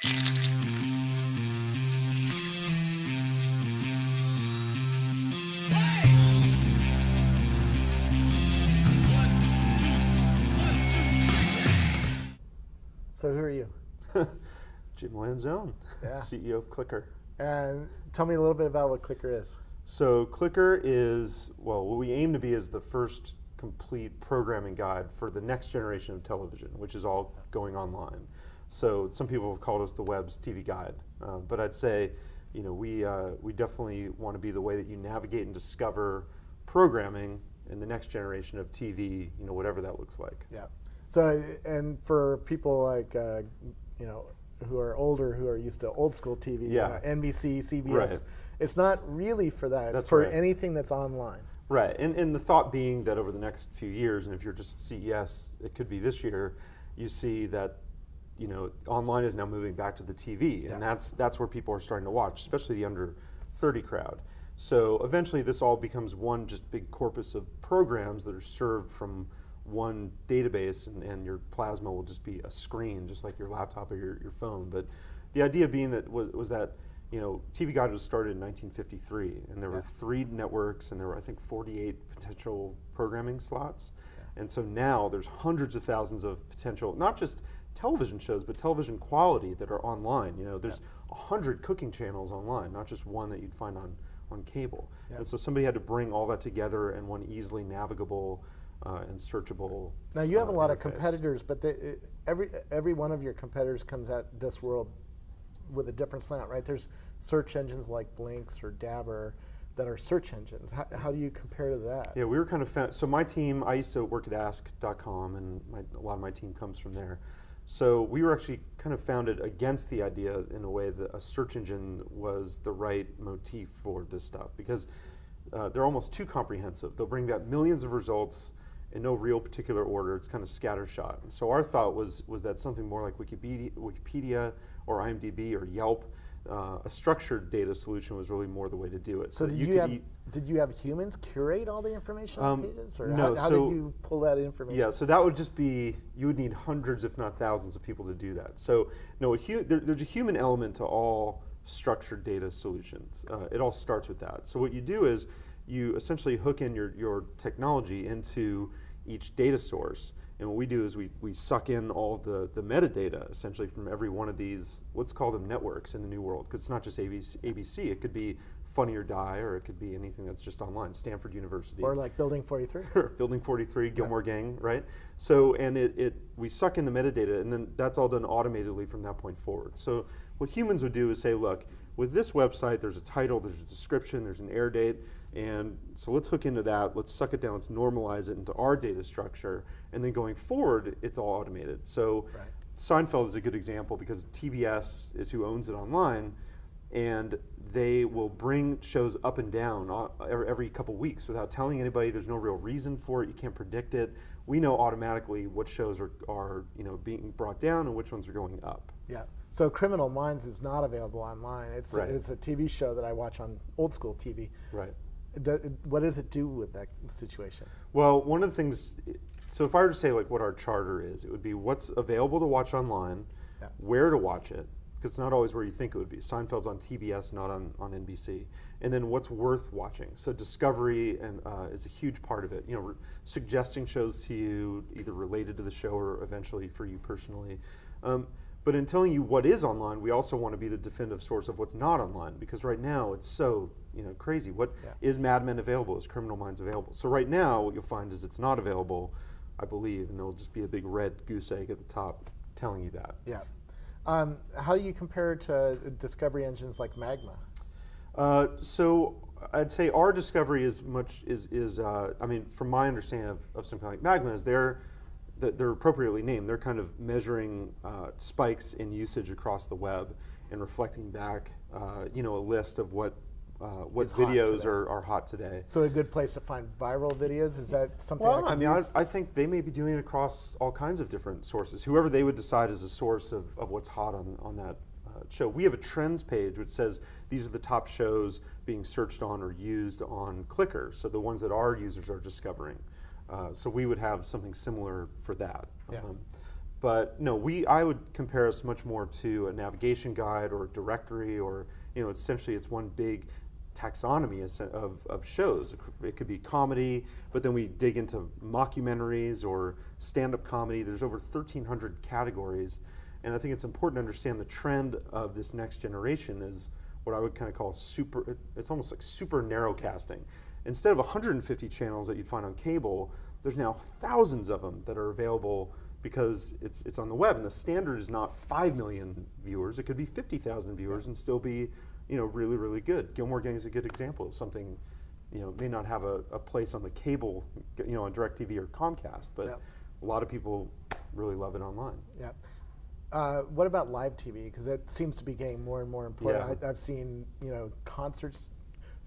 So who are you? Jim Lanzone, Yeah. CEO of Clicker. And tell me a little bit about what Clicker is. So Clicker is, well, what we aim to be is the first complete programming guide for the next generation of television, which is all going online. So some people have called us the web's TV guide, but I'd say, we definitely want to be the way that you navigate and discover programming in the next generation of TV, whatever that looks like. Yeah. So, and for people like, who are older, who are used to old school TV, Yeah. NBC, CBS, Right. It's not really for that. It's That's for right. anything that's online. Right, and the thought being that over the next few years, and if you're just at CES, it could be this year, you see that online is now moving back to the TV, and that's where people are starting to watch, especially the under 30 crowd. So eventually this all becomes one just big corpus of programs that are served from one database, and your plasma will just be a screen, just like your laptop or your phone. But the idea being that was that TV Guide was started in 1953, and there were 3 networks, and there were, I think, 48 potential programming slots. And so now there's hundreds of thousands of potential, not just television shows, but television quality that are online. There's 100 cooking channels online, not just one that you'd find on cable. And so somebody had to bring all that together in one easily navigable and searchable. Now you have a lot of interface. competitors, but every one of your competitors comes at this world with a different slant, right? There's search engines like Blinks or Dabber that are search engines. How do you compare to that? Yeah, we were kind of so my team, I used to work at ask.com, and a lot of my team comes from there. So we were actually kind of founded against the idea, in a way, that a search engine was the right motif for this stuff, because they're almost too comprehensive. They'll bring back millions of results in no real particular order. It's kind of scattershot. And so our thought was that something more like Wikipedia or IMDb or Yelp, a structured data solution was really more the way to do it. So did you have humans curate all the information on pages? Or no, how did you pull that information? Yeah, so that would just be, you would need hundreds if not thousands of people to do that. So no, there's a human element to all structured data solutions. It all starts with that. So what you do is you essentially hook in your technology into each data source. And what we do is we suck in all the metadata, essentially, from every one of these, let's call them networks in the new world, because it's not just ABC. It could be Funny or Die, or it could be anything that's just online, Stanford University. Or like Building 43. Building 43, Gilmore Gang, right? So, and we suck in the metadata, and then that's all done automatically from that point forward. So what humans would do is say, look, with this website, there's a title, there's a description, there's an air date, and so let's hook into that, let's suck it down, let's normalize it into our data structure, and then going forward, it's all automated. So Seinfeld is a good example, because TBS is who owns it online, and they will bring shows up and down every couple weeks without telling anybody. There's no real reason for it. You can't predict it. We know automatically what shows are being brought down and which ones are going up. Yeah. So Criminal Minds is not available online. It's Right. it's a TV show that I watch on old school TV. Right. What does it do with that situation? Well, one of the things, so if I were to say like what our charter is, it would be what's available to watch online, where to watch it, because it's not always where you think it would be. Seinfeld's on TBS, not on NBC. And then what's worth watching. So discovery is a huge part of it. Suggesting shows to you, either related to the show or eventually for you personally. But in telling you what is online, we also want to be the definitive source of what's not online, because right now it's so crazy. What is Mad Men available? Is Criminal Minds available? So right now what you'll find is it's not available, I believe, and there'll just be a big red goose egg at the top telling you that. Yeah. How do you compare it to discovery engines like Magma? So I'd say our discovery is I mean, from my understanding of something like Magma, is they're appropriately named. They're kind of measuring spikes in usage across the web and reflecting back, a list of what videos are hot today. So a good place to find viral videos, is that something? Well, I mean, I think they may be doing it across all kinds of different sources. Whoever they would decide is a source of what's hot on that show. We have a trends page which says these are the top shows being searched on or used on Clicker. So the ones that our users are discovering. So we would have something similar for that. Yeah. But no, I would compare us much more to a navigation guide or a directory, or essentially it's one big taxonomy of shows. It could be comedy, but then we dig into mockumentaries or stand-up comedy. There's over 1,300 categories, and I think it's important to understand the trend of this next generation is what I would kind of call it's almost like super narrowcasting. Instead of 150 channels that you'd find on cable, there's now thousands of them that are available because it's on the web, and the standard is not 5 million viewers. It could be 50,000 viewers and still be really, really good. Gilmore Gang is a good example of something, may not have a place on the cable, on DirecTV or Comcast, but a lot of people really love it online. Yeah. What about live TV? Because it seems to be getting more and more important. Yeah. I've seen, concerts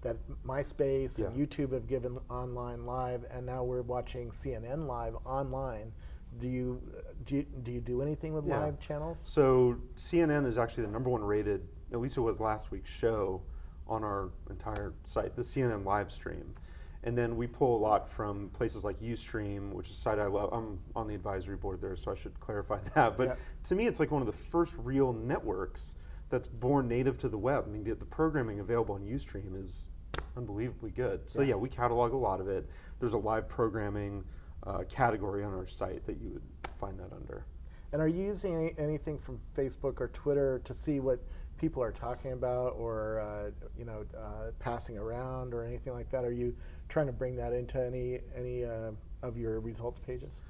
that MySpace and YouTube have given online live, and now we're watching CNN live online. Do you do anything with live channels? So CNN is actually the #1 rated, at least it was last week's show, on our entire site, the CNN live stream. And then we pull a lot from places like UStream, which is a site I love. I'm on the advisory board there, so I should clarify that. But to me, it's like one of the first real networks that's born native to the web. I mean, the programming available on UStream is unbelievably good. So we catalog a lot of it. There's a live programming category on our site that you would find that under. And are you using anything from Facebook or Twitter to see what people are talking about, or passing around, or anything like that? Are you trying to bring that into any of your results pages?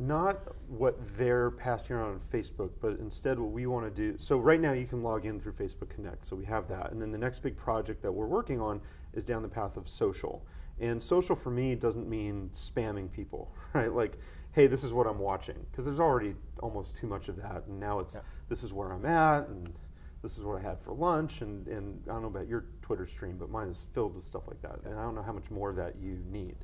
Not what they're passing around on Facebook, but instead what we want to do. So right now you can log in through Facebook Connect, so we have that. And then the next big project that we're working on is down the path of social. And social for me doesn't mean spamming people, right? Like, hey, this is what I'm watching, because there's already almost too much of that. And now it's, this is where I'm at, and this is what I had for lunch, and I don't know about your Twitter stream, but mine is filled with stuff like that. And I don't know how much more of that you need.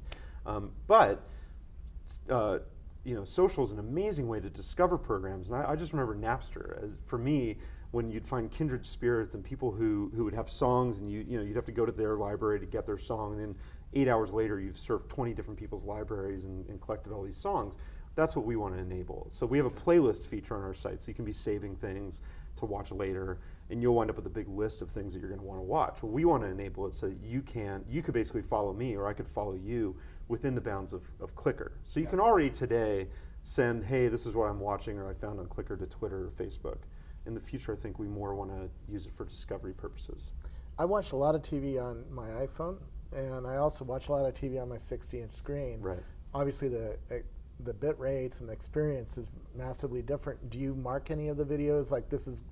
Social is an amazing way to discover programs. And I just remember Napster. For me, when you'd find kindred spirits and people who would have songs, and you'd have to go to their library to get their song, and then 8 hours later you've surfed 20 different people's libraries and collected all these songs. That's what we want to enable. So we have a playlist feature on our site, so you can be saving things to watch later, and you'll wind up with a big list of things that you're going to want to watch. Well, we want to enable it so that you could basically follow me, or I could follow you within the bounds of Clicker. So you can already today send, hey, this is what I'm watching, or I found on Clicker, to Twitter or Facebook. In the future, I think we more want to use it for discovery purposes. I watch a lot of TV on my iPhone, and I also watch a lot of TV on my 60-inch screen. Right. Obviously, the bit rates and the experience is massively different. Do you mark any of the videos like this is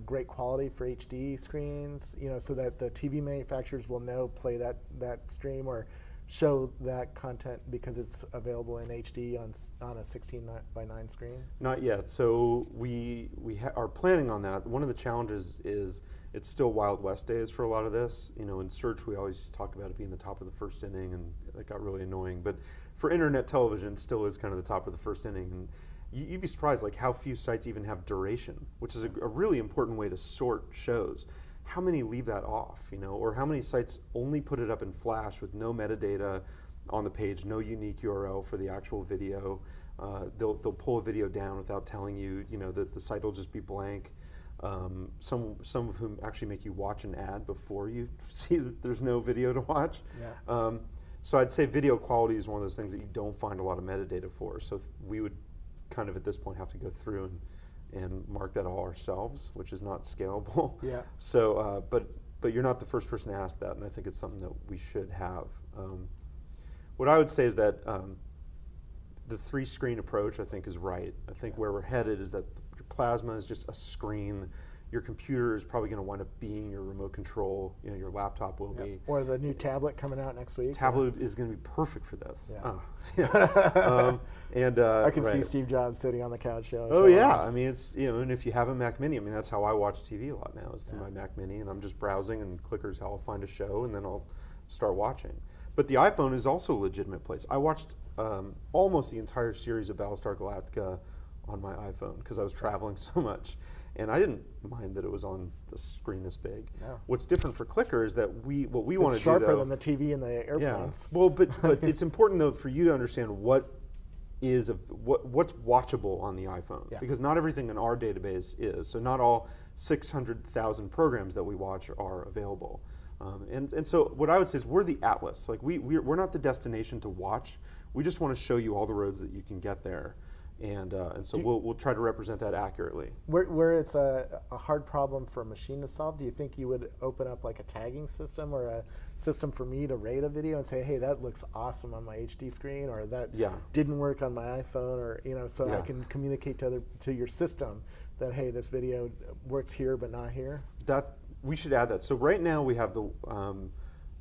great quality for HD screens, so that the TV manufacturers will know play that stream or show that content because it's available in HD on a 16:9 screen? Not yet. So we are planning on that. One of the challenges is it's still Wild West days for a lot of this. In search, we always talk about it being the top of the first inning, and that got really annoying. But for internet television, it still is kind of the top of the first inning. And you'd be surprised like how few sites even have duration, which is a really important way to sort shows. How many leave that off, or how many sites only put it up in Flash with no metadata on the page, no unique URL for the actual video. They'll pull a video down without telling you, that the site will just be blank. Some of whom actually make you watch an ad before you see that there's no video to watch. Yeah. So I'd say video quality is one of those things that you don't find a lot of metadata for. So we would kind of at this point have to go through and mark that all ourselves, which is not scalable. Yeah. So, but you're not the first person to ask that, and I think it's something that we should have. What I would say is that the 3-screen approach, I think, is right. I think where we're headed is that your plasma is just a screen. Your computer is probably going to wind up being your remote control. Your laptop will be. Or the new tablet coming out next week. Tablet is going to be perfect for this. Yeah. I can see Steve Jobs sitting on the couch show. Oh yeah, I mean it's and if you have a Mac Mini, I mean that's how I watch TV a lot now is through my Mac Mini, and I'm just browsing, and Clicker's how I'll find a show, and then I'll start watching. But the iPhone is also a legitimate place. I watched almost the entire series of Battlestar Galactica on my iPhone because I was traveling so much. And I didn't mind that it was on the screen this big. No. What's different for Clicker is that what we want to do, though. It's sharper than the TV in the airplanes. Yeah. Well, but it's important, though, for you to understand what is of what's watchable on the iPhone. Yeah. Because not everything in our database is. So not all 600,000 programs that we watch are available. And so what I would say is we're the atlas. Like we're not the destination to watch. We just want to show you all the roads that you can get there. And so we'll try to represent that accurately. Where it's a hard problem for a machine to solve, do you think you would open up like a tagging system or a system for me to rate a video and say, hey, that looks awesome on my HD screen, or that didn't work on my iPhone, or so I can communicate to your system that, hey, this video works here but not here? That we should add that. So right now we have the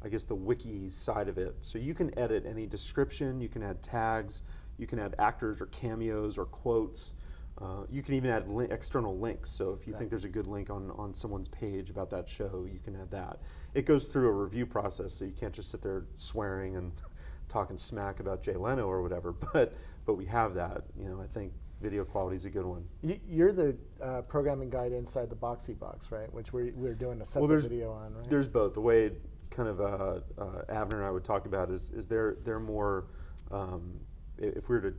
I guess the wiki side of it. So you can edit any description, you can add tags, you can add actors or cameos or quotes. You can even add external links. So if you think there's a good link on someone's page about that show, you can add that. It goes through a review process, so you can't just sit there swearing and talking smack about Jay Leno or whatever. But we have that. I think video quality is a good one. You're the programming guide inside the Boxee box, right? Which we're doing a separate video on, right? There's both. The way kind of Avner and I would talk about is they're more. If we were to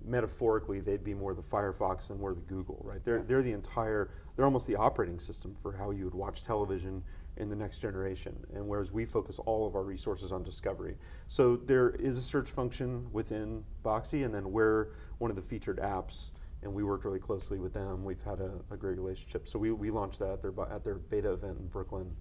metaphorically, they'd be more the Firefox and we're the Google, right? They're the entire. They're almost the operating system for how you would watch television in the next generation. And whereas we focus all of our resources on discovery, so there is a search function within Boxee, and then we're one of the featured apps, and we worked really closely with them. We've had a great relationship. So we launched that at their beta event in Brooklyn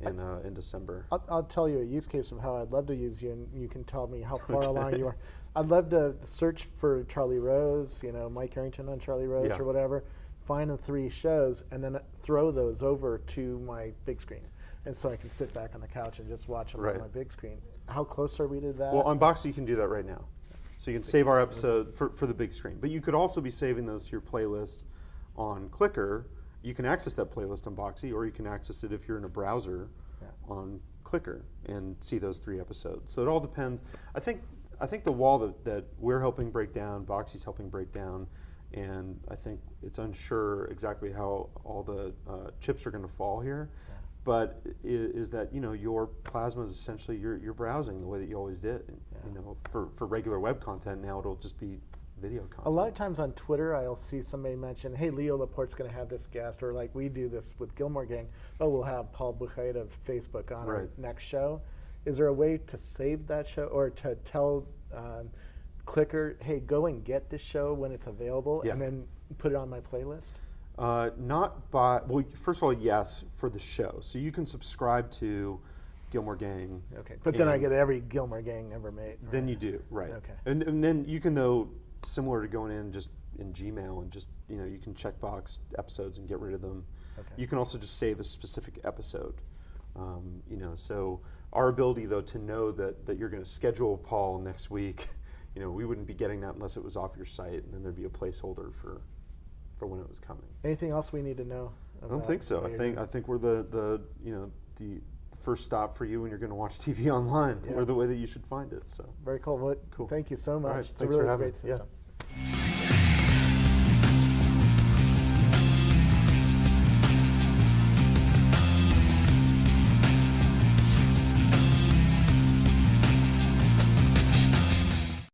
in December. I'll tell you a use case of how I'd love to use you, and you can tell me how far along you are. I'd love to search for Charlie Rose, Mike Arrington on Charlie Rose or whatever, find the 3 shows, and then throw those over to my big screen. And so I can sit back on the couch and just watch them on my big screen. How close are we to that? Well, on Boxee you can do that right now. So you can save our episode for the big screen. But you could also be saving those to your playlist on Clicker. You can access that playlist on Boxee, or you can access it if you're in a browser on Clicker and see those 3 episodes. So it all depends. I think the wall that we're helping break down, Boxee's helping break down, and I think it's unsure exactly how all the chips are going to fall here, but is that your plasma is essentially you're browsing the way that you always did. For regular web content now it'll just be video content. A lot of times on Twitter, I'll see somebody mention, hey, Leo Laporte's going to have this guest, or like we do this with Gilmore Gang, we'll have Paul Buchheit of Facebook on our next show. Is there a way to save that show, or to tell Clicker, hey, go and get this show when it's available, and then put it on my playlist? First of all, yes, for the show. So you can subscribe to Gilmore Gang. Okay, but then I get every Gilmore Gang ever made. Right? Then you do, right. Okay. And then you can, though, similar to going in just in Gmail and just, you can checkbox episodes and get rid of them. Okay. You can also just save a specific episode. So our ability, though, to know that you're going to schedule Paul next week, we wouldn't be getting that unless it was off your site, and then there'd be a placeholder for when it was coming. Anything else we need to know? I don't think so. I think we're the first stop for you when you're going to watch TV online. We're the way that you should find it. So very cool. Cool. Thank you so much. All right, It's thanks a really for having great me. system.